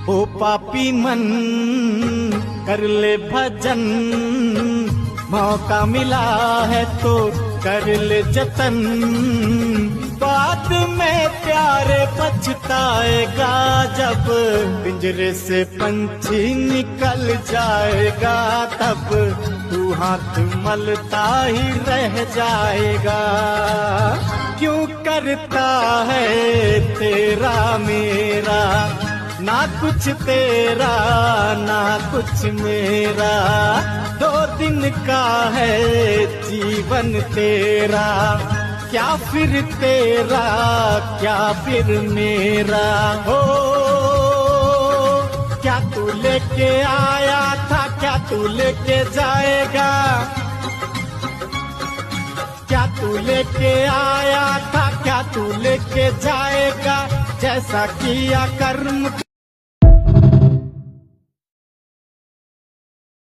ओ पापी मन कर ले भजन, मौका मिला है तो कर ले जतन। बाद में प्यारे पछताएगा जब पिंजरे से पंछी निकल जाएगा, तब तू हाथ मलता ही रह जाएगा। क्यों करता है तेरा मेरा, ना कुछ तेरा ना कुछ मेरा। 2 दिन का है जीवन तेरा, क्या फिर तेरा क्या फिर मेरा। हो क्या तू लेके आया था, क्या तू लेके जाएगा। क्या तू लेके आया था, क्या तू लेके जाएगा। जैसा किया कर्म